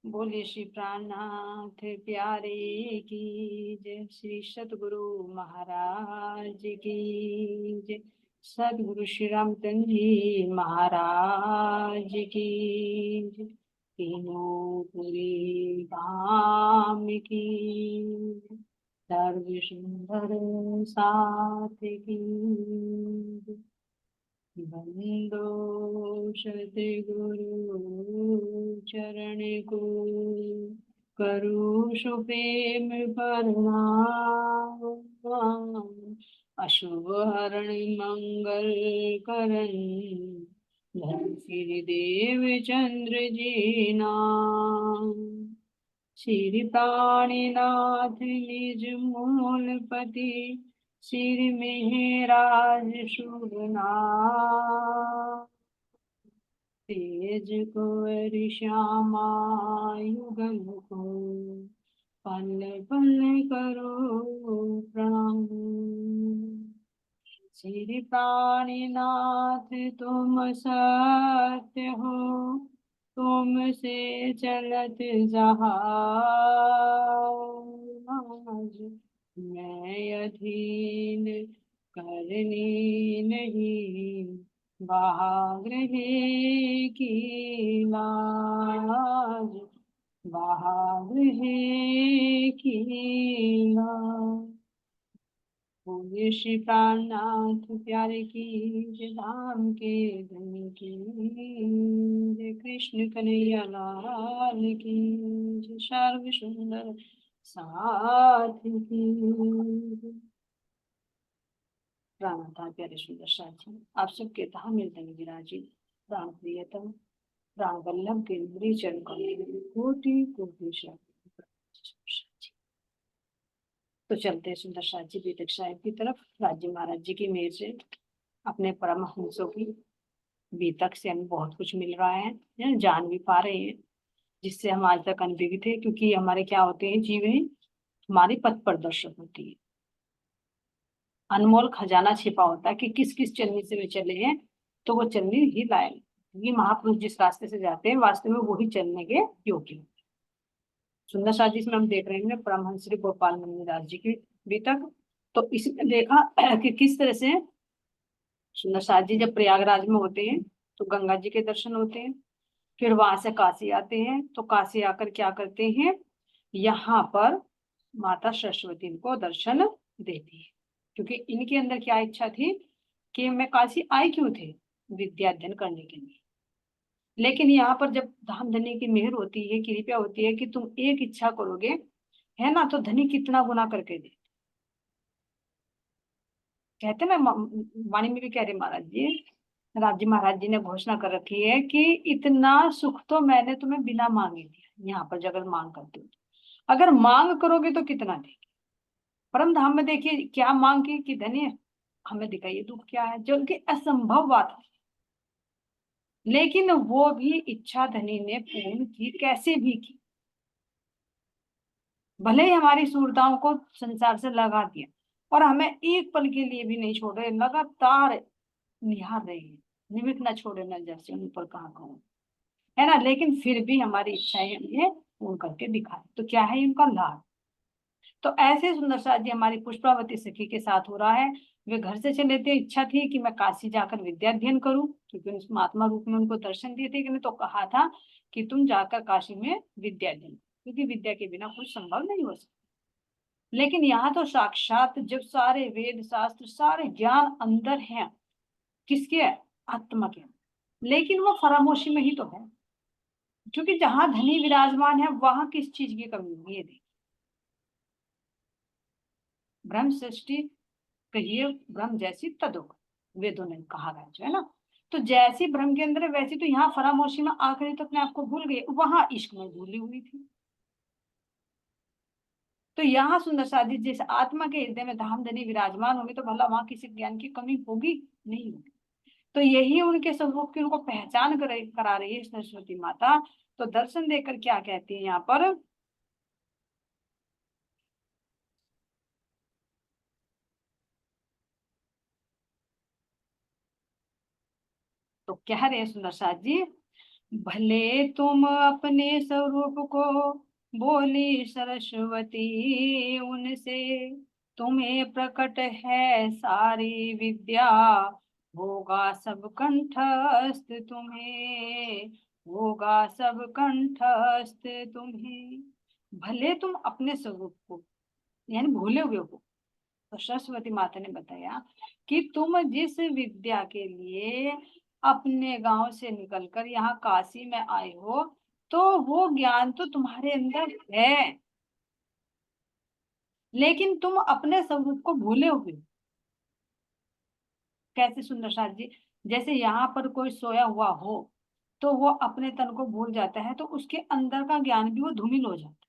बोले श्री प्राणनाथ प्यारे की जय। श्री सतगुरु महाराज की जय। सतगुरु श्री रामचंद्र जी महाराज की जय। तीनों पुरी धाम की जय। सर्व सुंदर साथ की जय। बंदो सतगुरु चरण को करू सुप्रेम प्रणाम। अशुभ हरण मंगल करण धन श्री देव चंद्र जी नाम। श्री प्राणीनाथ निज मूलपति सिर मेहराज शूरनाथ। तेज कुंवर श्यामा युगल को पल पल करो प्रणाम। श्री प्राणीनाथ तुम सत्य हो तुमसे चलत जहाज। मैं अधीन करनी नहीं बाहर की लाज। बाहर की लाज। बोले श्री प्राणनाथ प्यारे की जय। धाम के धन की जय। कृष्ण कन्हैया लाल की जय। सर्व सुंदर साथ की जय। प्राणनाथ प्यारे सुंदर साथी आप सबके धाम में धन विराजी। प्राण प्रियतम प्राण वल्लभ के मुरी चरण कमल कोटि कोटि शरण। तो चलते हैं सुंदर साथ जी बेटक साहिब की तरफ। राज्य महाराज जी की मेहर से अपने परमहंसों की बीतक से हमें बहुत कुछ मिल रहा है या जान भी पा रहे हैं, जिससे हम आज तक अनभिज्ञ थे। क्योंकि हमारे क्या होते हैं जीवन, हमारी पथ प्रदर्शक होती है। अनमोल खजाना छिपा होता है कि किस किस चलनी से वे चले हैं, तो वो चलनी ही लायक। ये महापुरुष जिस रास्ते से जाते हैं वास्तव में वही चलने के योग्य। सुंदर साथ जी इसमें हम देख रहे हैं परमहंस श्री गोपाल दास जी की बीतक। तो इसमें देखा कि किस तरह से सुंदर साथ जी जब प्रयागराज में होते हैं तो गंगा जी के दर्शन होते हैं। फिर वहां से काशी आते हैं तो काशी आकर क्या करते हैं, यहाँ पर माता सरस्वती को दर्शन देती है। क्योंकि इनके अंदर क्या इच्छा थी कि मैं काशी आई क्यों थे, विद्या अध्ययन करने के लिए। लेकिन यहाँ पर जब धाम धनी की मेहर होती है, कृपया होती है कि तुम एक इच्छा करोगे, है ना, तो धनी कितना गुना करके दे। कहते ना वाणी में भी कह रहे महाराज जी, राज्य महाराज जी ने घोषणा कर रखी है कि इतना सुख तो मैंने तुम्हें बिना मांगे दिया। यहाँ पर अगर मांग करते हो, अगर मांग करोगे तो कितना देगी। परम धाम में देखिए क्या मांग की कि धन्य हमें दिखाइए दुख क्या है, जो उनकी असंभव बात है। लेकिन वो भी इच्छा धनी ने पूर्ण की, कैसे भी की। भले ही हमारी सुविधाओं को संसार से लगा दिया और हमें एक पल के लिए भी नहीं छोड़ रहे, लगातार निहार रहे हैं, निमित्त न छोड़े न जैसे उन पर कहाँ कहूँ, है ना। लेकिन फिर भी हमारी इच्छाएं हमें पूर्ण करके दिखाए, तो क्या है उनका लाभ। तो ऐसे सुंदर साथ जी हमारी पुष्पावती सखी के साथ हो रहा है। वे घर से चले थे, इच्छा थी कि मैं काशी जाकर विद्या अध्ययन करूं, क्योंकि उस महात्मा रूप में उनको दर्शन दिए थे कि तो कहा था कि तुम जाकर काशी में विद्या अध्ययन, क्योंकि विद्या के बिना कुछ संभव नहीं हो सकता। लेकिन यहाँ तो साक्षात जब सारे वेद शास्त्र सारे ज्ञान अंदर हैं, किसके, आत्मा के। लेकिन वो फरामोशी में ही तो है, क्योंकि जहां धनी विराजमान है वहां किस चीज की कमी होगी। ये देखिए ब्रह्म सृष्टि कहिए ब्रह्म जैसी तदुक, वेदों ने कहा है जो है ना। तो जैसी ब्रह्म के अंदर है वैसी तो यहाँ फरामोशी में आखिरी तो अपने आप को भूल गए, वहां इश्क में भूली हुई थी। तो यहाँ सुंदर साधी जैसे आत्मा के हृदय में धाम धनी विराजमान होंगे तो भला वहां किसी ज्ञान की कमी होगी, नहीं होगी। तो यही उनके स्वरूप की उनको पहचान करा रही है सरस्वती माता। तो दर्शन देकर क्या कहती है यहाँ पर, तो कह रहे हैं सुंदर साथ जी भले तुम अपने स्वरूप को, बोली सरस्वती उनसे, तुम्हें प्रकट है सारी विद्या, होगा सब कंठस्थ तुम्हें, होगा सब कंठस्थ तुम्हें। भले तुम अपने स्वरूप को, यानी भूले हुए को, तो सरस्वती माता ने बताया कि तुम जिस विद्या के लिए अपने गांव से निकलकर यहाँ काशी में आए हो, तो वो ज्ञान तो तुम्हारे अंदर है, लेकिन तुम अपने स्वरूप को भूले हुए हो। कैसे सुंदर साथ जी, जैसे यहाँ पर कोई सोया हुआ हो तो वो अपने तन को भूल जाता है, तो उसके अंदर का ज्ञान भी वो धूमिल हो जाता है।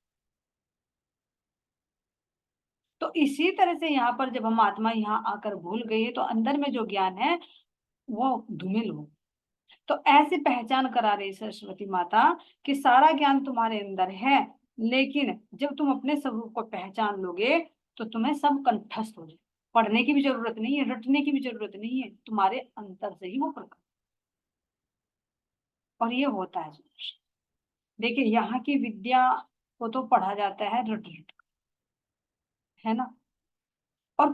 तो इसी तरह से यहाँ पर जब हम आत्मा यहाँ आकर भूल गई तो अंदर में जो ज्ञान है वो धूमिल हो। तो ऐसी पहचान करा रही सरस्वती माता कि सारा ज्ञान तुम्हारे अंदर है, लेकिन जब तुम अपने स्वरूप को पहचान लोगे तो तुम्हें सब कंठस्थ हो जाए। पढ़ने की भी जरूरत नहीं है, रटने की भी जरूरत नहीं है, तुम्हारे अंतर से ही वो प्रकट। और ये होता है। देखिए यहाँ की विद्या को तो पढ़ा जाता है रट रट, है ना। और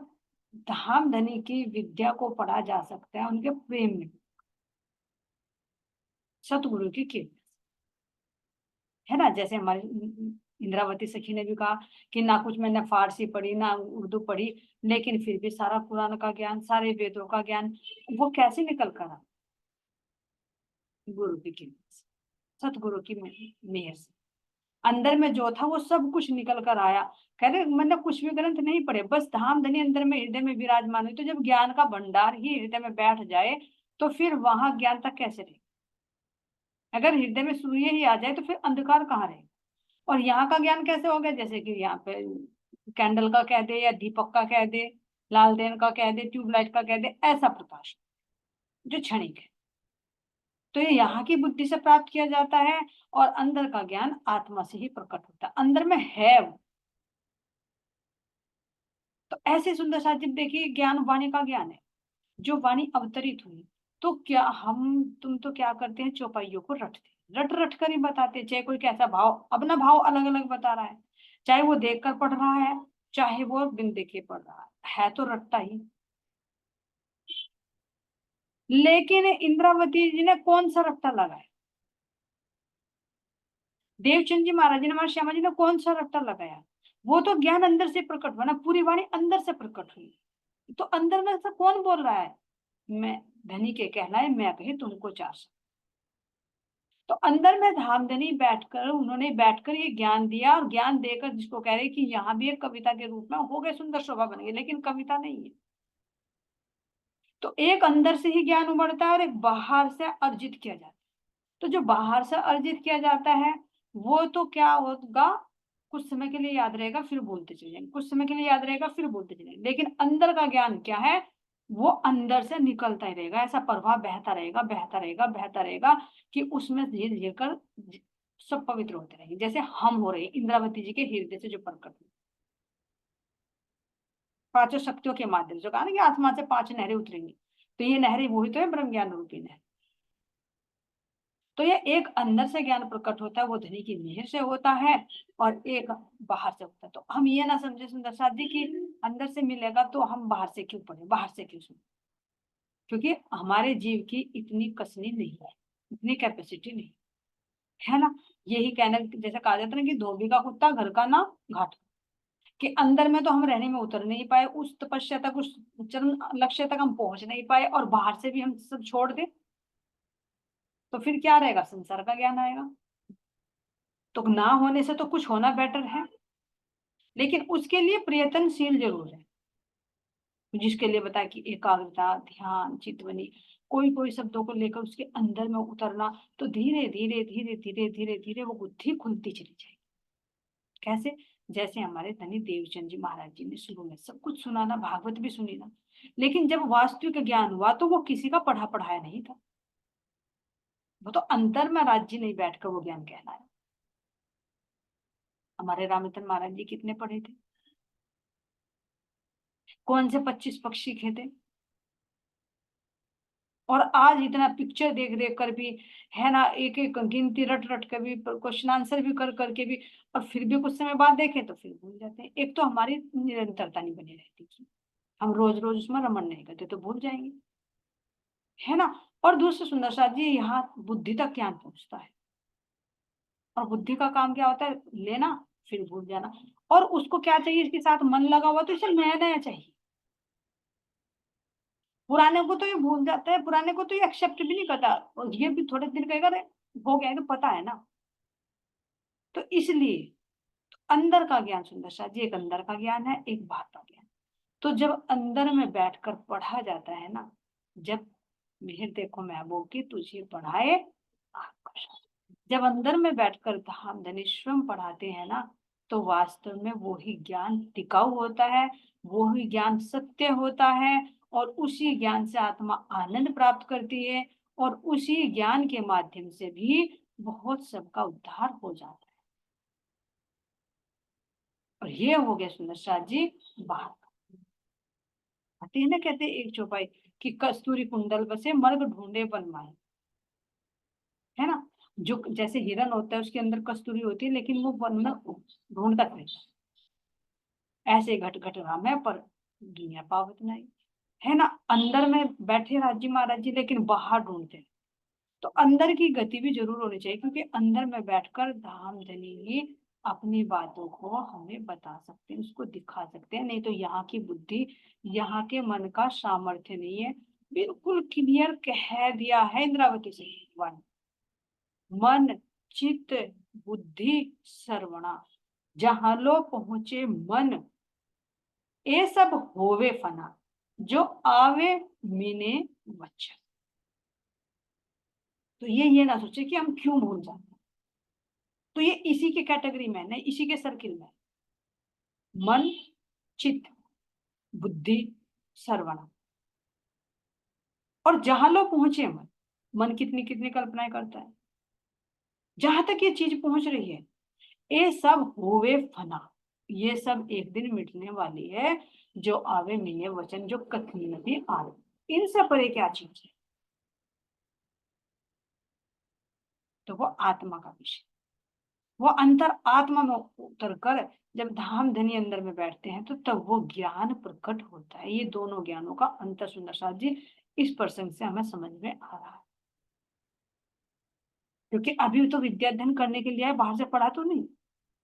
धाम धनी की विद्या को पढ़ा जा सकता है उनके प्रेम में, सतगुरु की कृपा, है ना। जैसे हमारी इंद्रावती सखी ने भी कहा कि ना कुछ मैंने फारसी पढ़ी ना उर्दू पढ़ी, लेकिन फिर भी सारा कुरान का ज्ञान, सारे वेदों का ज्ञान वो कैसे निकल कर आया? गुरु की कृपा से, सतगुरु की मेहर से। अंदर में जो था वो सब कुछ निकल कर आया। कह रहे मैंने कुछ भी ग्रंथ नहीं पढ़े, बस धाम धनी अंदर में हृदय में विराजमान हुई। तो जब ज्ञान का भंडार ही हृदय में बैठ जाए तो फिर वहां ज्ञान तक कैसे रहे? अगर हृदय में सूर्य ही आ जाए तो फिर अंधकार कहाँ रहे? और यहाँ का ज्ञान कैसे हो गया? जैसे कि यहाँ पे कैंडल का कह दे या दीपक का कह दे, लालटेन का कह दे, ट्यूबलाइट का कह दे, ऐसा प्रकाश जो क्षणिक है। तो ये यहाँ की बुद्धि से प्राप्त किया जाता है, और अंदर का ज्ञान आत्मा से ही प्रकट होता है, अंदर में है वो। तो ऐसे सुंदर साजिब देखिए, ज्ञान वाणी का ज्ञान है, जो वाणी अवतरित हुई। तो क्या हम तुम तो क्या करते हैं, चौपाइयों को रटते, रट रट कर ही बताते, चाहे कोई कैसा भाव, अपना भाव अलग अलग बता रहा है, चाहे वो देख कर पढ़ रहा है, चाहे वो बिन देखे पढ़ रहा है तो रटता ही। लेकिन इंद्रावती जी ने कौन सा रट्टा लगाया? देवचंद जी महाराज जी ने, हमारे श्यामा जी ने कौन सा रट्टा लगाया? वो तो ज्ञान अंदर से प्रकट हुआ ना, पूरी वाणी अंदर से प्रकट हुई। तो अंदर में से कौन बोल रहा है? मैं धनी के कहलाए मैं कही तुमको चार। तो अंदर में धामधनी बैठकर उन्होंने बैठकर ये ज्ञान दिया, और ज्ञान देकर जिसको कह रहे कि यहाँ भी एक कविता के रूप में हो गए, सुंदर शोभा बन गई, लेकिन कविता नहीं है। तो एक अंदर से ही ज्ञान उमड़ता है और एक बाहर से अर्जित किया जाता है। तो जो बाहर से अर्जित किया जाता है वो तो क्या होगा, कुछ समय के लिए याद रहेगा फिर बोलते चले जाएंगे, कुछ समय के लिए याद रहेगा फिर बोलते चले जाएंगे, लेकिन अंदर का ज्ञान क्या है? वो अंदर से निकलता ही रहेगा, ऐसा प्रवाह बहता रहेगा, बहता रहेगा, बहता रहेगा, कि उसमें धीरे धीरे कर सब पवित्र होते रहेंगे, जैसे हम हो रहे हैं इंद्रावती जी के हृदय से जो प्रकट हुए पांचों शक्तियों के माध्यम से। कहा ना कि आसमान से पांच नहरें उतरेंगी, तो ये नहरें वही तो है, ब्रह्म ज्ञान रूपी नहर। तो ये एक अंदर से ज्ञान प्रकट होता है, वो धनी की मिहिर से होता है, और एक बाहर से होता है। तो हम ये ना समझे सुंदर साथ जी कि अंदर से मिलेगा तो हम बाहर से क्यों पढ़े, बाहर से क्यों सुने, क्योंकि हमारे जीव की इतनी कसनी नहीं है, इतनी कैपेसिटी नहीं, है ना। यही कहना, जैसे कहा जाता है ना कि धोबी का कुत्ता घर का ना घाट, कि अंदर में तो हम रहने में उतर नहीं पाए, उस तपस्या तक, उस चरम लक्ष्य तक हम पहुंच नहीं पाए, और बाहर से भी हम सब छोड़ दे तो फिर क्या रहेगा? संसार का ज्ञान आएगा। तो ना होने से तो कुछ होना बेटर है, लेकिन उसके लिए प्रयत्नशील जरूर है। जिसके लिए बताया कि एकाग्रता, ध्यान, चितवनी, कोई कोई शब्दों को लेकर उसके अंदर में उतरना, तो धीरे धीरे धीरे धीरे धीरे धीरे वो बुद्धि खुलती चली जाएगी। कैसे? जैसे हमारे धनी देवचंद जी महाराज जी ने शुरू में सब कुछ सुना ना, भागवत भी सुनी ना, लेकिन जब वास्तविक ज्ञान हुआ तो वो किसी का पढ़ा पढ़ाया नहीं था, वो तो अंतर में राज जी नहीं बैठकर वो ज्ञान कहलाया। हमारे रामचंद्र महाराज जी कितने पढ़े थे? कौन से 25 पक्षी खे थे? और आज इतना पिक्चर देख देख कर भी, है ना, एक एक गिनती रट रट कर भी, क्वेश्चन आंसर भी कर करके भी, और फिर भी कुछ समय बाद देखें तो फिर भूल जाते हैं। एक तो हमारी निरंतरता नहीं बनी रहती कि हम रोज रोज उसमें रमन नहीं करते तो भूल जाएंगे, है ना। और दूसरे सुंदर साथ जी, यहाँ बुद्धि तक ज्ञान पहुंचता है, और बुद्धि का काम क्या होता है, लेना फिर भूल जाना। और उसको क्या चाहिए, इसके साथ मन लगा हुआ, तो इसे नया नया चाहिए। पुराने को तो ये भूल जाता है, पुराने को तो ये एक्सेप्ट भी नहीं करता, और ये भी थोड़े दिन कहेगा, अरे हो गया, तो पता है ना। तो इसलिए अंदर का ज्ञान सुंदर सा जी, एक अंदर का ज्ञान है, एक बाहर का ज्ञान। तो जब अंदर में बैठकर पढ़ा जाता है ना, जब मिहिर देखो महबूब की तुझे पढ़ाए आपका शास्त्र, जब अंदर में बैठकर धाम धनेश्वरम पढ़ाते हैं ना, तो वास्तव में वो ही ज्ञान टिकाऊ होता है, वो ही ज्ञान सत्य होता है, और उसी ज्ञान से आत्मा आनंद प्राप्त करती है, और उसी ज्ञान के माध्यम से भी बहुत सबका उद्धार हो जाता है। और ये हो गया सुंदर शाह जी बाहर। आते हैं ना, कहते हैं एक चौपाई कि कस्तूरी कुंडल बसे मर्ग ढूंढे बनवाए, है ना। जो जैसे हिरन होता है उसके अंदर कस्तूरी होती है, लेकिन वो वन में ढूंढता नहीं, ऐसे घट घट राम है पर दुनिया पावत नहीं, है ना। अंदर में बैठे राजी महाराज जी, लेकिन बाहर ढूंढते हैं। तो अंदर की गति भी जरूर होनी चाहिए, क्योंकि अंदर में बैठकर धाम धनी ही अपनी बातों को हमें बता सकते हैं, उसको दिखा सकते हैं। नहीं तो यहाँ की बुद्धि, यहाँ के मन का सामर्थ्य नहीं है। बिल्कुल क्लियर कह दिया है इंद्रावती से भगवान, मन चित्त बुद्धि सर्वणा, जहां लो पहुंचे मन, ये सब होवे फना, जो आवे मिने वचन। तो ये ना सोचे कि हम क्यों भूल जाते हैं। तो ये इसी के कैटेगरी में नहीं, इसी के सर्किल में, मन चित्त बुद्धि सर्वणा। और जहां लोग पहुंचे मन, मन कितनी कितनी कल्पनाएं करता है, जहां तक ये चीज पहुंच रही है, ये सब होवे फना, ये सब एक दिन मिटने वाली है, जो आवे मिले वचन, जो कथनी नदी आवे, इनसे परे क्या चीज है। तो वो आत्मा का विषय, वो अंतर आत्मा में उतर कर जब धाम धनी अंदर में बैठते हैं, तो तब वो ज्ञान प्रकट होता है। ये दोनों ज्ञानों का अंतर सुंदर साथ जी इस प्रसंग से हमें समझ में आ रहा है। क्योंकि अभी तो विद्या अध्ययन करने के लिए है, बाहर से पढ़ा तो नहीं,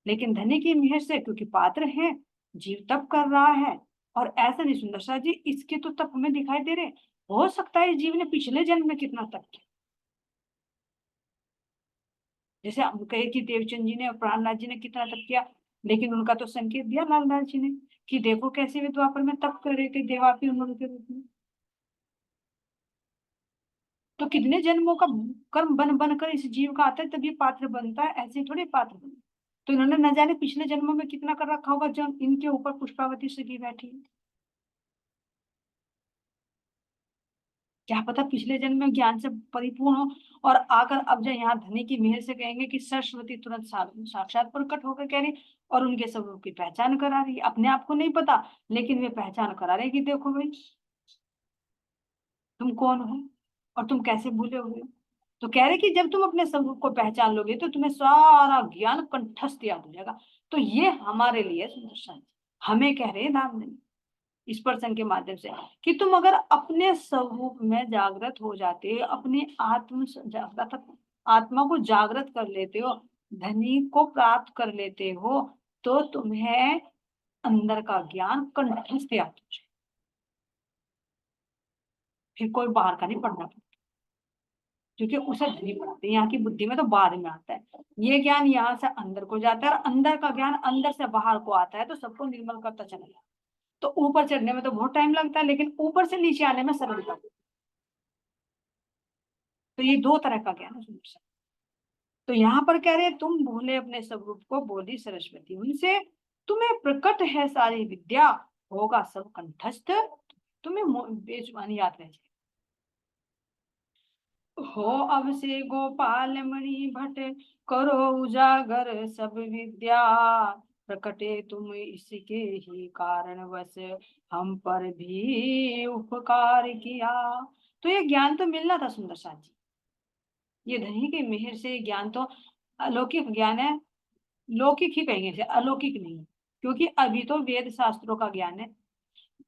लेकिन धनी की मेहर से, क्योंकि पात्र है, जीव तप कर रहा है। और ऐसा नहीं सुंदर साथ जी, इसके तो तप हमें दिखाई दे रहे, हो सकता है जीव ने पिछले जन्म में कितना तप किया। जैसे हम कहे कि देवचंद जी ने और प्राणनाथ जी ने कितना तप किया, लेकिन उनका तो संकेत दिया लालदास जी ने कि देखो कैसे वे द्वापर में तप कर रहे थे देवापी उन्होंने के रूप में। तो कितने जन्मों का कर्म बन बनकर इस जीव का आता है, तभी पात्र बनता है, ऐसे थोड़ी पात्र बनता। तो इन्होंने न जाने पिछले जन्मों में कितना कर रखा होगा, जो इनके ऊपर पुष्पावती सगी बैठी है। क्या पता पिछले जन्म में ज्ञान से परिपूर्ण हो, और आकर अब जो यहाँ धनी की मेहर से कहेंगे कि सरस्वती तुरंत साक्षात प्रकट होकर कह रही, और उनके स्वरूप की पहचान करा रही है। अपने आप को नहीं पता, लेकिन वे पहचान करा रहे कि देखो भाई तुम कौन हो, और तुम कैसे भूले हुए हो। तो कह रहे कि जब तुम अपने स्वरूप को पहचान लोगे, तो तुम्हें सारा ज्ञान कंठस्थ याद हो जाएगा। तो ये हमारे लिए सुदर्शन जी हमें कह रहे हैं नाम नहीं, इस प्रसंग के माध्यम से, कि तुम अगर अपने स्वरूप में जागृत हो जाते हो, अपने जागृत आत्मा को जागृत कर लेते हो, धनी को प्राप्त कर लेते हो, तो तुम्हें अंदर का ज्ञान कंठस्थ याद हो जाए, फिर कोई बाहर का नहीं पढ़ना पड़ता, क्योंकि उसे धनी पढ़ाते हैं। यहाँ की बुद्धि में तो बाद में आता है, ये ज्ञान यहाँ से अंदर को जाता है, और अंदर का ज्ञान अंदर से बाहर को आता है, तो सबको निर्मल करता चला जाता है। तो ऊपर चढ़ने में तो बहुत टाइम लगता है, लेकिन ऊपर से नीचे आने में सरलता है। तो ये दो तरह का ज्ञान है सुंदर सा। तो यहाँ पर कह रहे हैं, तुम भूले अपने स्वरूप को, बोली सरस्वती उनसे, तुम्हें प्रकट है सारी विद्या, होगा सब कंठस्थ, तुम्हें बेजुबान याद रह जाए। हो अब से गोपाल मणि भट्ट, करो उजागर सब विद्या, प्रकटे तुम इसके ही कारण वश, हम पर भी उपकार किया, तो ये ज्ञान तो मिलना था सुंदर साथ जी, ये धनी के मेहर से ज्ञान तो अलौकिक ज्ञान है, लौकिक ही कहेंगे इसे, अलौकिक नहीं, क्योंकि अभी तो वेद शास्त्रों का ज्ञान है।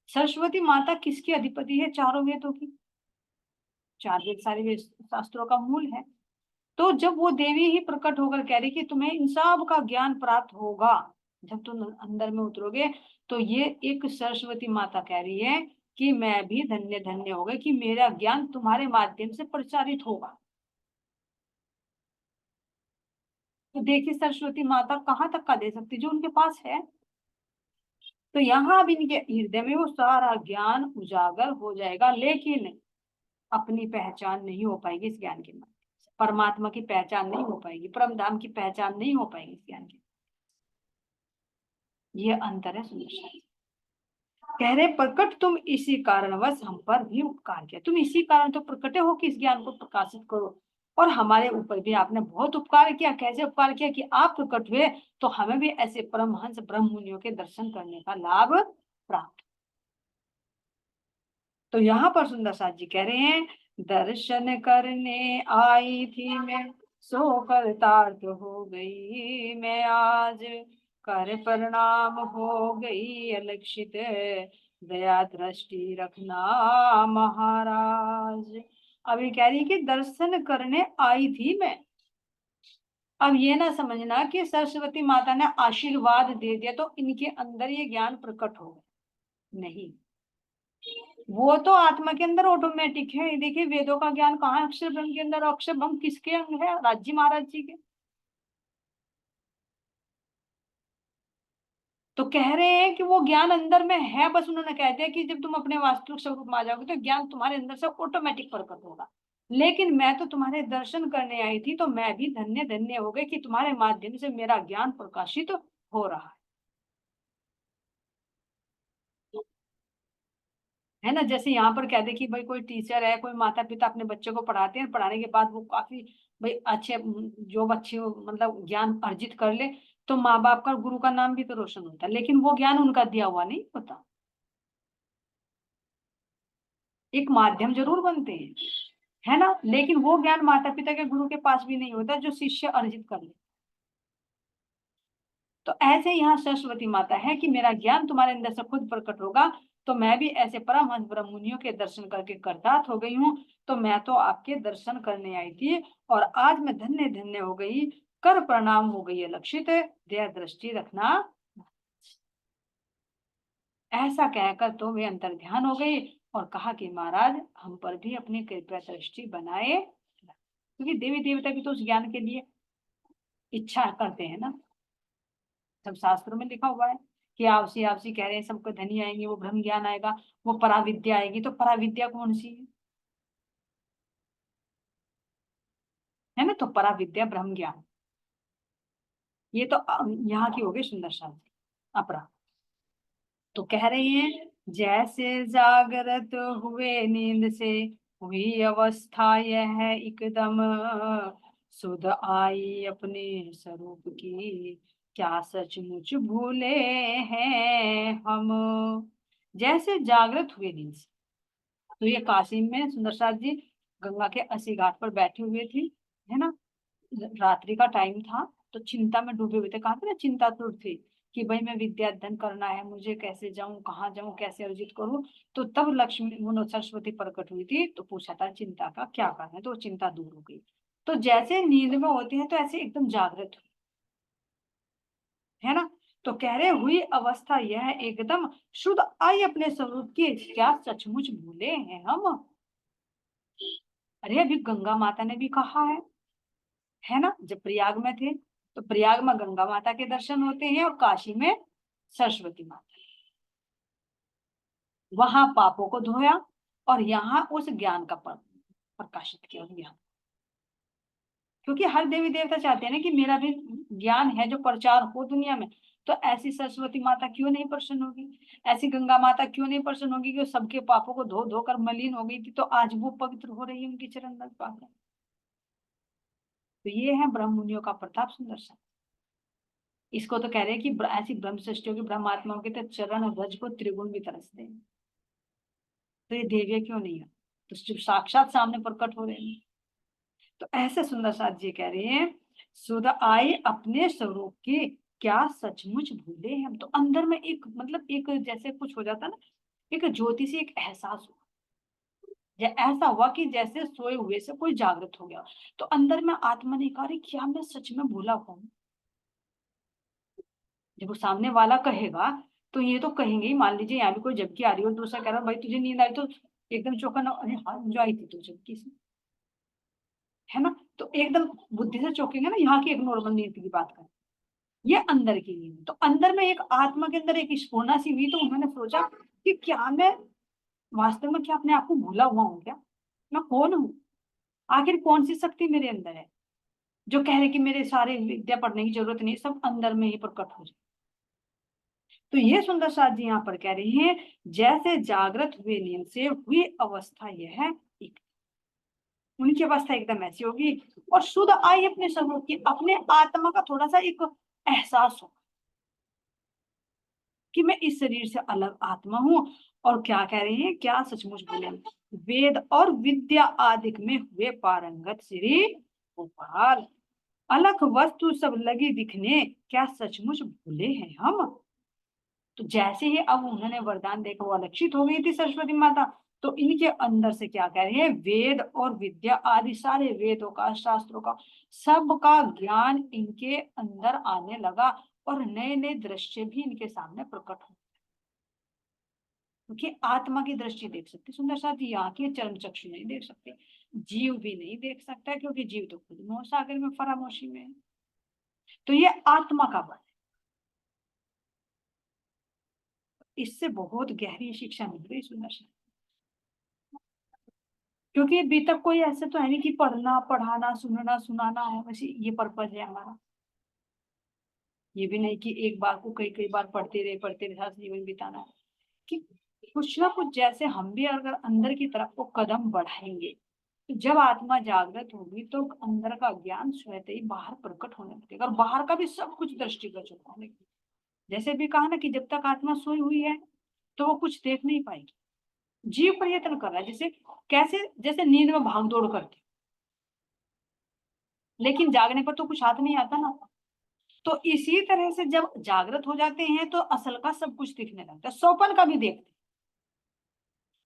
सरस्वती माता किसकी अधिपति है? चारों वेदों की, चार वेद सारे वेद शास्त्रों का मूल है। तो जब वो देवी ही प्रकट होकर कह रही कि तुम्हें इन सब का ज्ञान प्राप्त होगा जब तुम अंदर में उतरोगे, तो ये एक सरस्वती माता कह रही है कि मैं भी धन्य धन्य हो गई कि मेरा ज्ञान तुम्हारे माध्यम से प्रचारित होगा। तो देखिए सरस्वती माता कहाँ तक का दे सकती जो उनके पास है। तो यहाँ अब इनके हृदय में वो सारा ज्ञान उजागर हो जाएगा, लेकिन अपनी पहचान नहीं हो पाएगी इस ज्ञान के माध्यम से, परमात्मा की पहचान नहीं हो पाएगी, परम धाम की पहचान नहीं हो पाएगी इस ज्ञान की। ये अंतर है सुंदर। कह रहे प्रकट तुम इसी कारणवश हम पर भी उपकार किया, तुम इसी कारण तो प्रकटे हो कि इस ज्ञान को प्रकाशित करो, और हमारे ऊपर भी आपने बहुत उपकार किया। कैसे उपकार किया? कि आप प्रकट हुए तो हमें भी ऐसे परमहंस ब्रह्म मुनियों के दर्शन करने का लाभ प्राप्त। तो यहाँ पर सुंदर साथ जी कह रहे हैं, दर्शन करने आई थी मैं, सो कृतार्थ हो गई मैं आज, कर प्रणाम हो गई अलक्षित, दया दृष्टि रखना महाराज। अभी कह रही कि दर्शन करने आई थी मैं। अब ये ना समझना कि सरस्वती माता ने आशीर्वाद दे दिया तो इनके अंदर ये ज्ञान प्रकट हो गया, नहीं, वो तो आत्मा के अंदर ऑटोमेटिक है। देखिए वेदों का ज्ञान कहाँ है? अक्षर ब्रह्म के अंदर। अक्षर ब्रह्म किसके अंग है? राजी महाराज जी के। तो कह रहे हैं कि वो ज्ञान अंदर में है, बस उन्होंने कह दिया कि जब तुम अपने वास्तविक स्वरूप में आ जाओगे तो ज्ञान तुम्हारे अंदर से ऑटोमेटिक प्रकट होगा। लेकिन मैं तो तुम्हारे दर्शन करने आई थी, तो मैं भी धन्य धन्य हो गई कि तुम्हारे माध्यम से मेरा ज्ञान प्रकाशित हो रहा है ना। जैसे यहाँ पर कह दे कि भाई कोई टीचर है, कोई माता पिता अपने बच्चों को पढ़ाते हैं, पढ़ाने के बाद वो काफी भाई अच्छे जो बच्चे मतलब ज्ञान अर्जित कर ले, तो माँ बाप का गुरु का नाम भी तो रोशन होता है, लेकिन वो ज्ञान उनका दिया हुआ नहीं होता, एक माध्यम जरूर बनते हैं, है ना। लेकिन वो ज्ञान माता पिता के गुरु के पास भी नहीं होता जो शिष्य अर्जित कर ले। तो ऐसे यहाँ सरस्वती माता है कि मेरा ज्ञान तुम्हारे अंदर से खुद प्रकट होगा, तो मैं भी ऐसे परमहंस ब्रह्म मुनियों के दर्शन करके कृतार्थ हो गई हूँ। तो मैं तो आपके दर्शन करने आई थी और आज मैं धन्य धन्य हो गई, कर प्रणाम हो गई है लक्षित, दया दृष्टि रखना। ऐसा कहकर तो वे अंतर ध्यान हो गई और कहा कि महाराज हम पर भी अपनी कृपया दृष्टि बनाए, क्योंकि देवी देवता भी तो उस ज्ञान के लिए इच्छा करते हैं ना। सब शास्त्रों में लिखा हुआ है कि आपसी आपसी कह रहे हैं सबको धनी आएंगे, वो ब्रह्म ज्ञान आएगा, वो पराविद्या आएगी। तो पराविद्या कौन सी है ना? तो पराविद्या ब्रह्म ज्ञान, ये तो यहाँ की हो गई सुंदर शास्त्री अपरा। तो कह रहे हैं जैसे जागृत हुए नींद से, हुई अवस्था यह एकदम, सुध आई अपने स्वरूप की, क्या सचमुच भूले हैं हम। जैसे जागृत हुए नींद से, तो ये काशी में सुंदर साथ जी गंगा के अस्सी घाट पर बैठे हुए थे, है ना। रात्रि का टाइम था, तो चिंता में डूबे हुए थे, कहा थे ना चिंतातुर थे कि भाई मैं विद्या अध्ययन करना है, मुझे कैसे जाऊं, कहाँ जाऊं, कैसे अर्जित करूं। तो तब लक्ष्मी सरस्वती प्रकट हुई थी, तो पूछा था चिंता का क्या कारण है, तो वो चिंता दूर हो गई। तो जैसे नींद में होते हैं तो ऐसे एकदम जागृत हुई, है ना। तो कह रहे हुई अवस्था यह एकदम, शुद्ध आई अपने स्वरूप की, क्या सचमुच भूले हैं हम। अरे अभी गंगा माता ने भी कहा है ना, जब प्रयाग में थे तो प्रयाग में गंगा माता के दर्शन होते हैं और काशी में सरस्वती माता। वहां पापों को धोया और यहाँ उस ज्ञान का प्रकाशित किया ज्ञान। क्योंकि हर देवी देवता चाहते हैं ना कि मेरा भी ज्ञान है जो प्रचार हो दुनिया में। तो ऐसी सरस्वती माता क्यों नहीं प्रसन्न होगी, ऐसी गंगा माता क्यों नहीं प्रसन्न होगी कि सबके पापों को धो धोकर मलिन हो गई थी, तो आज वो पवित्र हो रही है उनके चरण में पाकर। तो ये है ब्रह्म मुनियों का प्रताप सुंदर सा। इसको तो कह रहे हैं कि ऐसी ब्रह्म सृष्टियों की ब्रह्म आत्माओं के तो चरण रज को त्रिगुण भी तरसते हैं। तो ये देवियां क्यों नहीं है? तो जब साक्षात सामने प्रकट हो रहे हैं, तो ऐसे सुंदर साथ जी कह रहे हैं, सुध आए अपने स्वरूप के, क्या सचमुच भूले हम। तो अंदर में एक मतलब एक जैसे कुछ हो जाता ना, एक ज्योति से एक एहसास हुआ, ऐसा हुआ कि जैसे सोए हुए से कोई जागृत हो गया। तो अंदर में आत्मा ने कहा, क्या मैं सच में भूला हुआ हूँ। जब वो सामने वाला कहेगा तो ये तो कहेंगे ही, मान लीजिए यहाँ भी कोई झपकी आ रही हो, दूसरा कह रहा भाई तुझे नींद आई, तो एकदम चौंकना, अरे हाँ मुझे आई थी तो झपकी से, है ना। तो एकदम बुद्धि से चौंकेंगे ना, यहाँ की एक नॉर्मल नींद की बात करें, ये अंदर की नींद। तो अंदर में एक आत्मा के अंदर एक स्फुरना सी हुई, तो उन्होंने सोचा कि क्या मैं वास्तव में क्या अपने आप को भूला हुआ हूँ, क्या मैं कौन हूँ, आखिर कौन सी शक्ति मेरे अंदर है जो कह रहे कि मेरे सारे विद्या पढ़ने की जरूरत नहीं, सब अंदर में ही प्रकट हो जाए। तो ये सुंदर साथ जी यहाँ पर कह रही हैं, जैसे जागृत हुए नींद से हुई अवस्था यह है, एक उनकी अवस्था एकदम ऐसी होगी। और शुद्ध आई अपने स्वरूप की, अपने आत्मा का थोड़ा सा एक एहसास हो कि मैं इस शरीर से अलग आत्मा हूँ। और क्या कह रही है, क्या सचमुच बोले, वेद और विद्या आदि में हुए पारंगत श्री गोपाल, अलग वस्तु सब लगी दिखने, क्या सचमुच भूले हैं हम। तो जैसे ही अब उन्होंने वरदान देखा, वो अलक्षित हो गई थी सरस्वती माता। तो इनके अंदर से क्या कह रहे हैं, वेद और विद्या आदि सारे वेदों का, शास्त्रों का, सबका ज्ञान इनके अंदर आने लगा। और नए नए दृश्य भी इनके सामने प्रकट हो, क्योंकि आत्मा की दृष्टि देख सकते सुंदर साथी, यहाँ के चरम चक्षु नहीं देख सकते, जीव भी नहीं देख सकता, क्योंकि जीव तो खुद मोह सागर में फरामोशी में है। तो ये आत्मा का बल, इससे बहुत गहरी शिक्षा मिल रही सुंदर साथी। क्योंकि अभी तक कोई ऐसे तो है नहीं कि पढ़ना पढ़ाना सुनना सुनाना है, वैसे ये पर्पज है हमारा। ये भी नहीं कि एक बार को कई कई बार पढ़ते रहे सारा जीवन बिताना है, कि कुछ ना कुछ जैसे हम भी अगर अंदर की तरफ को कदम बढ़ाएंगे, तो जब आत्मा जागृत होगी तो अंदर का ज्ञान स्वतः ही बाहर प्रकट होने लगेगा, और बाहर का भी सब कुछ दृष्टिगोचर होने लगेगा। जैसे भी कहा ना कि जब तक आत्मा सोई हुई है तो वो कुछ देख नहीं पाएगी, जीव प्रयत्न कर रहा है, जैसे कैसे, जैसे नींद में भाग दौड़ करके, लेकिन जागने पर तो कुछ हाथ नहीं आता ना। तो इसी तरह से जब जागृत हो जाते हैं तो असल का सब कुछ दिखने लगता है, स्वप्न का भी देखते,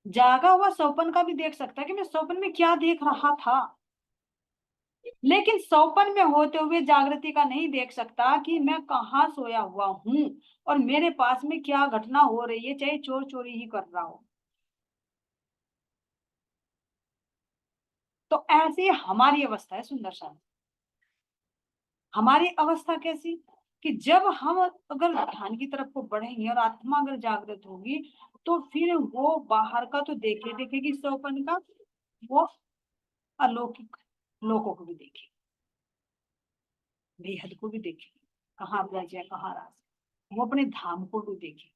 जागा हुआ स्वप्न का भी देख सकता है कि मैं स्वप्न में क्या देख रहा था, लेकिन स्वप्न में होते हुए जागृति का नहीं देख सकता कि मैं कहाँ सोया हुआ हूँ और मेरे पास में क्या घटना हो रही है, चाहे चोर चोरी ही कर रहा हो। तो ऐसी हमारी अवस्था है सुंदर सा। हमारी अवस्था कैसी, कि जब हम अगर ध्यान की तरफ को बढ़ेंगे और आत्मा अगर जागृत होगी, तो फिर वो बाहर का तो देखेगी स्वप्न का, वो अलौकिक लोगों को भी देखेगी, बेहद को भी देखेगी, कहाँ ब्रज है कहाँ रास है। वो अपने धाम को भी देखे,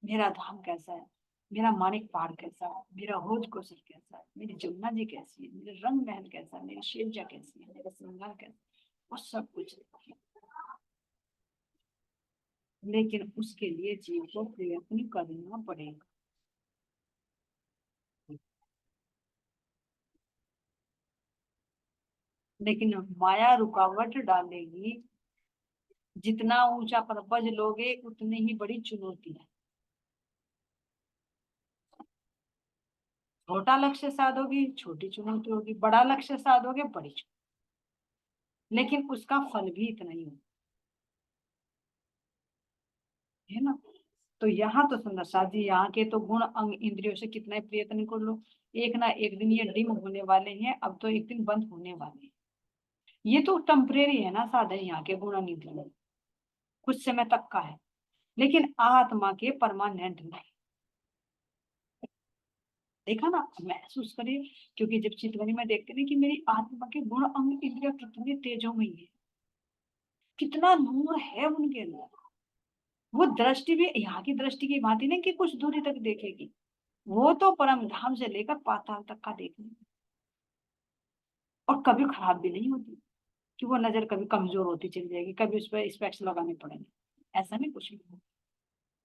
मेरा धाम कैसा है, मेरा मानिक पहाड़ कैसा है, मेरा होज कोसर कैसा है, मेरी जमुना जी कैसी है, मेरे रंग महल कैसा है, मेरी शिवजा कैसी है, मेरा श्रृंगार कैसा है, वो सब कुछ देखे। लेकिन उसके लिए जीव को प्रयत्न करना पड़ेगा। लेकिन माया रुकावट डालेगी, जितना ऊंचा पर्वत लोगे उतनी ही बड़ी चुनौती है। छोटा लक्ष्य साधोगी छोटी चुनौती होगी, बड़ा लक्ष्य साधोगे बड़ी चुनौती, लेकिन उसका फल भी इतना ही होगा, है ना। तो यहाँ तो सुंदर साथ जी, यहाँ के तो गुण अंग इंद्रियों से कितना ही प्रयत्न कर लो, एक ना एक दिन ये डिम होने वाले हैं, अब तो एक दिन बंद होने वाले हैं। ये तो टेम्परेरी है ना साधन, यहाँ के गुण अंग इंद्रिय कुछ समय तक का है, लेकिन आत्मा के परमानेंट नहीं। देखा ना, महसूस करिए, क्योंकि जब चितवनी में देखते ना कि मेरी आत्मा के गुण अंग इंद्रिय कितने तेजोमयी है, कितना नूर है उनके अंदर। वो दृष्टि भी यहाँ की दृष्टि की भांति नहीं कि कुछ दूरी तक देखेगी, वो तो परम धाम से लेकर पाताल तक का देखने, और कभी खराब भी नहीं होती, कि वो नजर कभी कमजोर होती चली जाएगी, कभी उस पर स्पेक्स लगाने पड़ेंगे, ऐसा नहीं कुछ भी।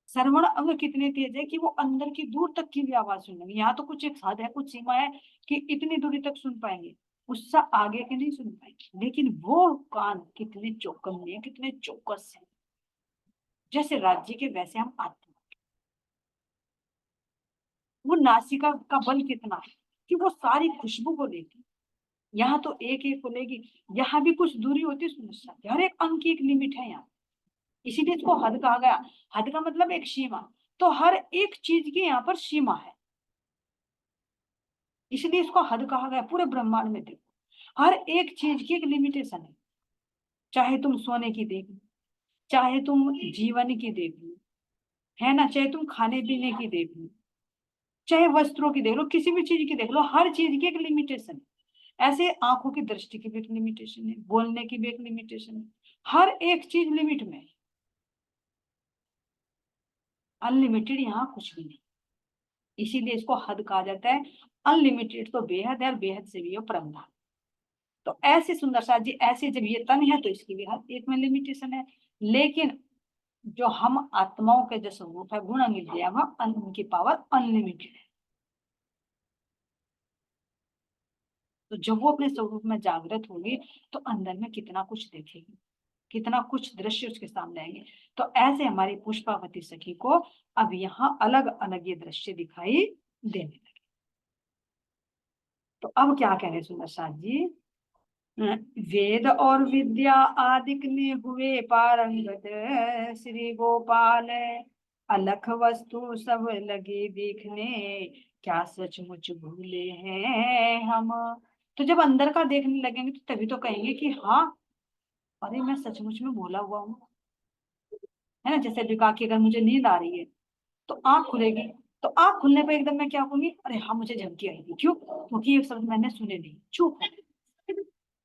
श्रवण अंग कितने तेज है कि वो अंदर की दूर तक की भी आवाज सुन लेंगे। यहाँ तो कुछ एक हद है, कुछ सीमा है कि इतनी दूरी तक सुन पाएंगे, उससे आगे के नहीं सुन पाएंगे। लेकिन वो कान कितने चौकन्ने हैं, कितने चौकस है। जैसे राज्य के वैसे हम आत्मा। वो नासिका का बल कितना है कि वो सारी खुशबू को लेती। यहाँ तो एक एक को लेगी, यहाँ भी कुछ दूरी होती है सुनिश्चित, हर एक अंग की एक लिमिट है यहाँ। इसीलिए इसको हद कहा गया। हद का मतलब एक सीमा। तो हर एक चीज की यहाँ पर सीमा है, इसलिए इसको हद कहा गया। पूरे ब्रह्मांड में देखो हर एक चीज की एक लिमिटेशन है। चाहे तुम सोने की देख लो, चाहे तुम जीवन की देख लो, है ना, चाहे तुम खाने पीने की देख लो, चाहे वस्त्रों की देख लो, किसी भी चीज की देख लो, हर चीज की एक लिमिटेशन है। ऐसे आंखों की दृष्टि की भी एक लिमिटेशन है, बोलने की भी एक लिमिटेशन है। हर एक चीज लिमिट में है। अनलिमिटेड यहाँ कुछ भी नहीं, इसीलिए इसको हद कहा जाता है। अनलिमिटेड तो बेहद है, और बेहद से भी है परम धाम। तो ऐसे सुंदर सा जी, ऐसे जब ये तन है तो इसकी भी हर एक में लिमिटेशन है। लेकिन जो हम आत्माओं के जो स्वरूप है, गुण विद्या, वह उनकी पावर अनलिमिटेड है। तो जब वो अपने स्वरूप में जागृत होगी तो अंदर में कितना कुछ देखेगी, कितना कुछ दृश्य उसके सामने आएंगे। तो ऐसे हमारी पुष्पावती सखी को अब यहाँ अलग अलग ये दृश्य दिखाई देने लगे। तो अब क्या कह रहे सुंदर साथ जी, वेद और विद्या आदिक ने हुए पारंगत, श्री गोपाल अलख वस्तु सब लगे देखने, क्या सचमुच भूले हैं हम। तो जब अंदर का देखने लगेंगे तो तभी तो कहेंगे कि हाँ, अरे मैं सचमुच में भूला हुआ हूँ। है ना, जैसे विका की अगर मुझे नींद आ रही है तो आंख खुलेगी, तो आंख खुलने पर एकदम मैं क्या कहूंगी, अरे हाँ मुझे झपकी आई थी। क्यों? क्योंकि ये शब्द मैंने सुने नहीं, चुप।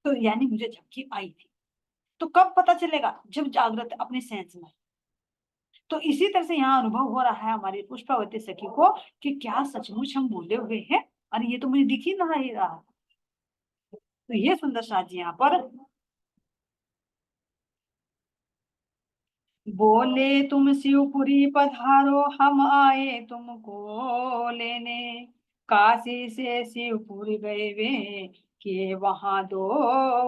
तो यानी मुझे झपकी आई थी। तो कब पता चलेगा? जब जागृत अपने सेंस में। तो इसी तरह से यहाँ अनुभव हो रहा है हमारी पुष्पावती सखी को कि क्या सचमुच हम भूले हुए हैं, अरे ये तो मुझे दिख ही ना ही रहा। तो ये सुंदर साथ जी यहाँ पर बोले, तुम शिवपुरी पधारो, हम आए तुमको लेने, काशी से शिवपुरी गए वे, कि वहां 2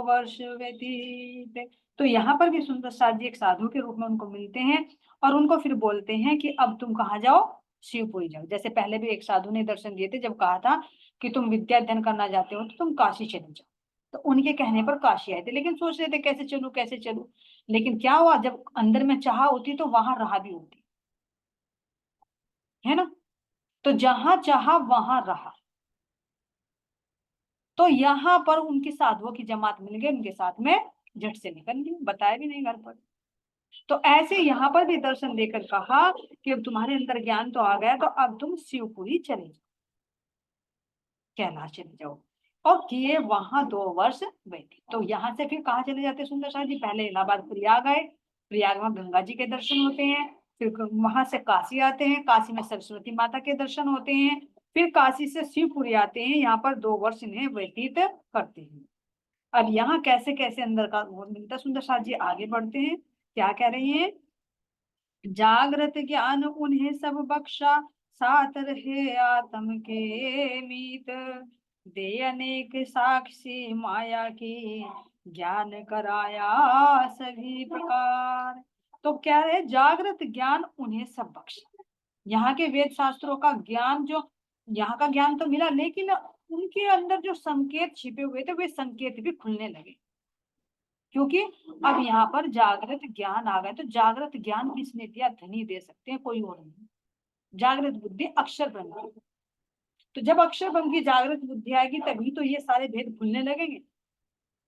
वर्ष व्यतीत। तो यहाँ पर भी सुंदर साथ जी एक साधु के रूप में उनको मिलते हैं, और उनको फिर बोलते हैं कि अब तुम कहाँ जाओ, शिवपुरी जाओ। जैसे पहले भी एक साधु ने दर्शन दिए थे, जब कहा था कि तुम विद्या अध्ययन करना चाहते हो तो तुम काशी चले जाओ। तो उनके कहने पर काशी आए थे, लेकिन सोच रहे थे कैसे चलूं कैसे चलूं। लेकिन क्या हुआ, जब अंदर में चाह होती तो वहां राह भी होती, है ना। तो जहां चाहा वहां रहा। तो यहाँ पर उनकी साधुओं की जमात मिल गई, उनके साथ में झट से निकल ली, बताया भी नहीं घर पर। तो ऐसे यहाँ पर भी दर्शन देकर कहा कि अब तुम्हारे अंदर ज्ञान तो आ गया, तो अब तुम शिवपुरी चले जाओ, कैलाश चले जाओ। और किए वहां 2 वर्ष बैठे। तो यहाँ से फिर कहाँ चले जाते सुंदर शाह जी, पहले इलाहाबाद प्रयाग आए, प्रयाग में गंगा जी के दर्शन होते हैं। फिर वहां से काशी आते हैं, काशी में सरस्वती माता के दर्शन होते हैं। फिर काशी से शिवपुरी आते हैं, यहाँ पर 2 वर्ष इन्हें व्यतीत करते हैं। अब यहाँ कैसे कैसे अंदर का वो मिलता सुंदर साथ जी, आगे बढ़ते हैं। क्या कह रहे हैं, जागृत ज्ञान उन्हें सब बख्शा, साथ रहे आत्म के मीत, दे अनेक साक्षी माया की, ज्ञान कराया सभी प्रकार। तो क्या है, जागृत ज्ञान उन्हें सब बख्शा। यहाँ के वेद शास्त्रों का ज्ञान, जो यहाँ का ज्ञान तो मिला, लेकिन उनके अंदर जो संकेत छिपे हुए थे वे संकेत भी खुलने लगे। क्योंकि अब यहाँ पर जागृत ज्ञान आ गए। तो जागृत ज्ञान किसने दिया? धनी दे सकते हैं, कोई और नहीं। जागृत बुद्धि अक्षर ब्रह्म की। तो जब अक्षर ब्रह्म की जागृत बुद्धि आएगी तभी तो ये सारे भेद खुलने लगेंगे।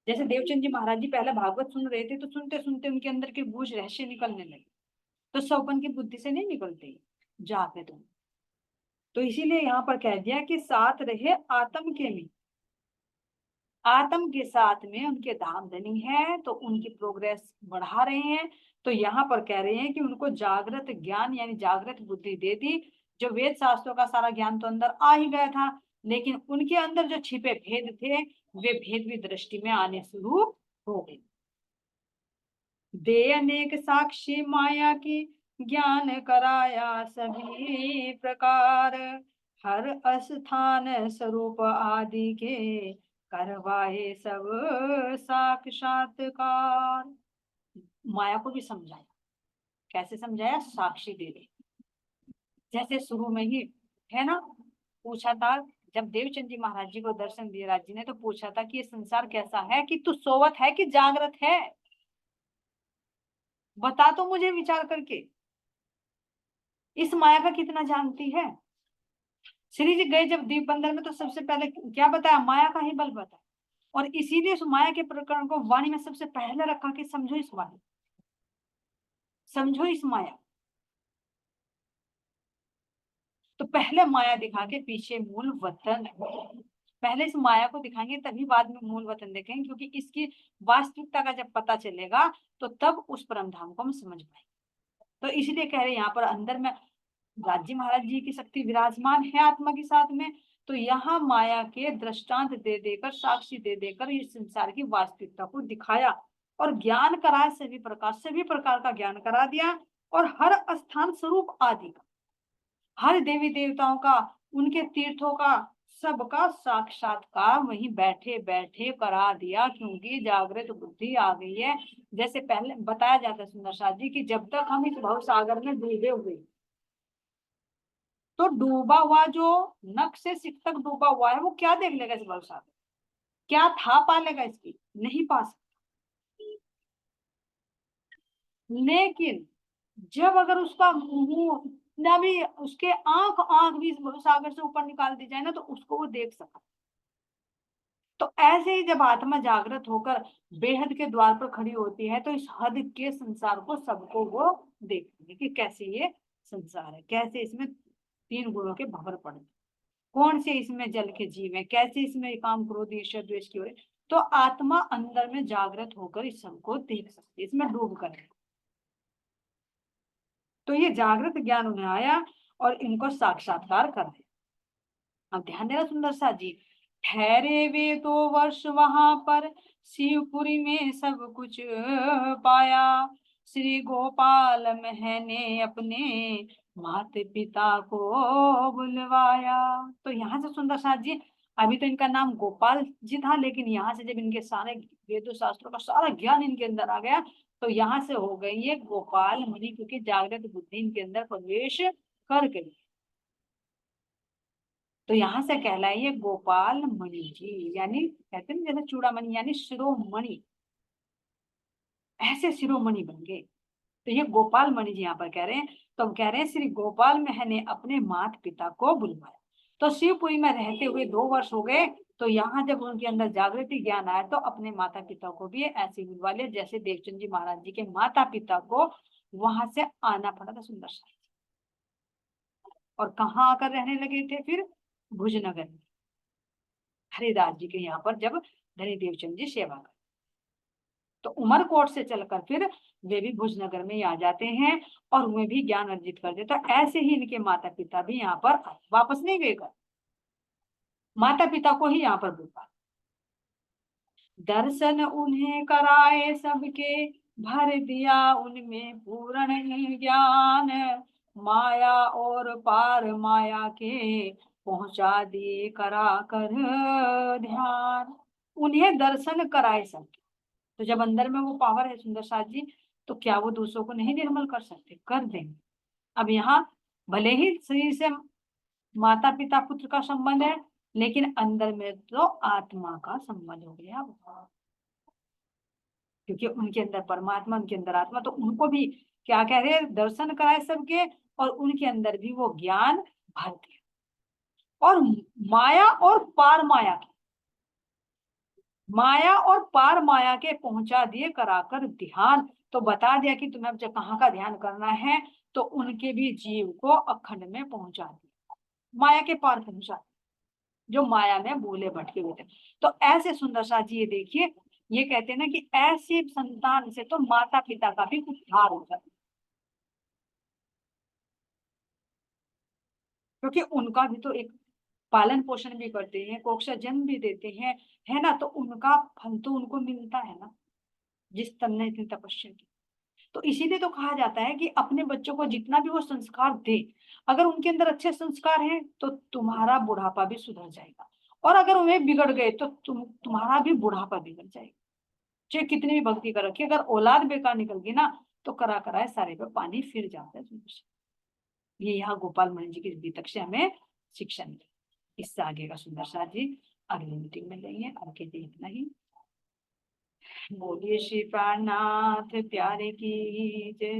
जैसे देवचंद जी महाराज जी पहले भागवत सुन रहे थे, तो सुनते सुनते उनके अंदर के गूढ़ रहस्य निकलने लगे। तो सौपन की बुद्धि से नहीं निकलते, जागृत। तो इसीलिए यहाँ पर कह दिया कि साथ रहे आत्म के लिए, आत्म के साथ में उनके धाम धनी है, तो उनकी प्रोग्रेस बढ़ा रहे हैं। तो यहाँ पर कह रहे हैं कि उनको जागृत ज्ञान यानी जागृत बुद्धि दे दी। जो वेद शास्त्रों का सारा ज्ञान तो अंदर आ ही गया था, लेकिन उनके अंदर जो छिपे भेद थे वे भेद भी दृष्टि में आने शुरू हो गए। दे अनेक साक्षी माया की, ज्ञान कराया सभी प्रकार, हर स्थान स्वरूप आदि के, करवाए सब साक्षात्कार। माया को भी समझाया। कैसे समझाया? साक्षी दे दे। जैसे शुरू में ही है ना, पूछा था जब देवचंद जी महाराज जी को दर्शन दिए राज जी ने, तो पूछा था कि ये संसार कैसा है, कि तू सोवत है कि जागृत है, बता तो मुझे विचार करके। इस माया का कितना जानती है? श्री जी गए जब दीप बंदर में, तो सबसे पहले क्या बताया? माया का ही बल बताया। और इसीलिए उस माया के प्रकरण को वाणी में सबसे पहले रखा कि समझो इस वाणी, समझो इस माया। तो पहले माया दिखा के पीछे मूल वतन। पहले इस माया को दिखाएंगे, तभी बाद में मूल वतन देखेंगे, क्योंकि इसकी वास्तविकता का जब पता चलेगा तो तब उस परम धाम को हम समझ पाएंगे। तो इसलिए कह रहे यहाँ पर अंदर में राजी महाराज जी की शक्ति विराजमान है आत्मा के साथ में। तो यहाँ माया के दृष्टांत दे देकर, साक्षी दे देकर इस संसार की वास्तविकता को दिखाया और ज्ञान कराया, सभी प्रकार का ज्ञान करा दिया। और हर स्थान स्वरूप आदि का, हर देवी देवताओं का, उनके तीर्थों का, सबका साक्षात्कार वहीं बैठे बैठे करा दिया, क्योंकि जागृत बुद्धि आ गई है। जैसे पहले बताया जाता है सुंदर साथ जी की, जब तक हम इस भव सागर में डूबे हुए, तो डूबा हुआ जो नख से सिर तक डूबा हुआ है, वो क्या देख लेगा इस भव सागर? क्या था पा लेगा इसकी? नहीं पा सकता। लेकिन जब अगर उसका मुंह ना भी, उसके आंख आंख भी इस भव सागर से ऊपर निकाल दी जाए ना, तो उसको वो देख सकता। तो ऐसे ही जब आत्मा जागृत होकर बेहद के द्वार पर खड़ी होती है, तो इस हद के संसार को सबको वो देखती है कि कैसे ये संसार है, कैसे इसमें तीन गुणों के भंवर पड़े, कौन से इसमें जल के जीव है, कैसे इसमें काम क्रोध ईर्ष्या द्वेष की हो रही। तो आत्मा अंदर में जागृत होकर इस सबको देख सकती है, इसमें डूब कर। तो ये जागृत ज्ञान उन्हें आया और इनको साक्षात्कार कर दिया। अब ध्यान देना सुंदर सा जी। ठहरे वे 2 वर्ष वहां पर, शिवपुरी में सब कुछ पाया, श्री गोपाल मैंने अपने माता पिता को बुलवाया। तो यहाँ से सुंदर साथ जी, अभी तो इनका नाम गोपाल जी था, लेकिन यहाँ से जब इनके सारे वेदों शास्त्रों का सारा ज्ञान इनके अंदर आ गया, तो यहाँ से हो गई ये गोपाल मुनि, क्योंकि जागृत बुद्धि इनके अंदर प्रवेश कर गई। तो यहाँ से कहलाए ये गोपाल मणि जी, यानी कहते हैं जैसे चूड़ामणि यानी शिरोमणि, ऐसे शिरोमणि बन गए। तो ये गोपाल मणि जी यहाँ पर कह रहे हैं। तो हम कह रहे हैं श्री गोपाल मैंने ने अपने माता पिता को बुलवाया। तो शिवपुरी में रहते हुए 2 वर्ष हो गए, तो यहाँ जब उनके अंदर जागृति ज्ञान आया, तो अपने माता पिता को भी ऐसे बुलवा लिया, जैसे देवचंद जी महाराज जी के माता पिता को वहां से आना पड़ा था सुंदर सा। और कहाँ आकर रहने लगे थे फिर? भुजनगर में, हरिदास जी के यहाँ पर जब धनी देवचंद जी सेवा कर, तो उमरकोट से चलकर फिर वे भी भुजनगर में आ जाते हैं और उन्हें भी ज्ञान अर्जित कर देते। तो ऐसे ही इनके माता पिता भी यहाँ पर वापस नहीं गए घर, माता पिता को ही यहाँ पर बुलवा। दर्शन उन्हें कराए सबके, भर दिया उनमें पूर्ण ज्ञान, माया और पार माया के पहुंचा दिए करा कर ध्यान। उन्हें दर्शन कराए सबके। तो जब अंदर में वो पावर है सुंदर साथ जी, तो क्या वो दूसरों को नहीं निर्मल कर सकते? कर देंगे। अब यहाँ भले ही शरीर से माता पिता पुत्र का संबंध है, लेकिन अंदर में तो आत्मा का संबंध हो गया, क्योंकि उनके अंदर परमात्मा, उनके अंदर आत्मा। तो उनको भी क्या कह रहे हैं? दर्शन कराए सबके, और उनके अंदर भी वो ज्ञान भर दिया। और माया और पार माया के, माया और पार माया के पहुंचा दिए कराकर ध्यान। तो बता दिया कि तुम्हें अब जब कहाँ का ध्यान करना है, तो उनके भी जीव को अखंड में पहुंचा दिया, माया के पार पहुंचा दिया, जो माया में भूले भटके हुए थे। तो ऐसे सुंदर सा जी, ये देखिए, ये कहते हैं ना कि ऐसे संतान से तो माता पिता का भी उद्धार हो जाता है, क्योंकि उनका भी तो एक पालन पोषण भी करते हैं, कोक्षा जन्म भी देते हैं, है ना। तो उनका फल तो उनको मिलता है ना, जिस तन ने इतनी तपस्या की। तो इसीलिए तो कहा जाता है कि अपने बच्चों को जितना भी वो संस्कार दे, अगर उनके अंदर अच्छे संस्कार हैं तो तुम्हारा बुढ़ापा भी सुधर जाएगा, और अगर उन्हें बिगड़ गए तो तुम्हारा भी बुढ़ापा बिगड़ जाएगा। चाहे कितनी भी भक्ति कर रखी, अगर औलाद बेकार निकल गई ना तो करा कराए सारे पे पानी फिर जाता है। ये यहाँ गोपाल मणि जी की वितक से हमें शिक्षा मिली। इससे आगे का सुंदर साथ जी अगली मीटिंग में लेंगे। आगे के इतना ही। बोलिए श्री प्राणनाथ प्यारे की जय।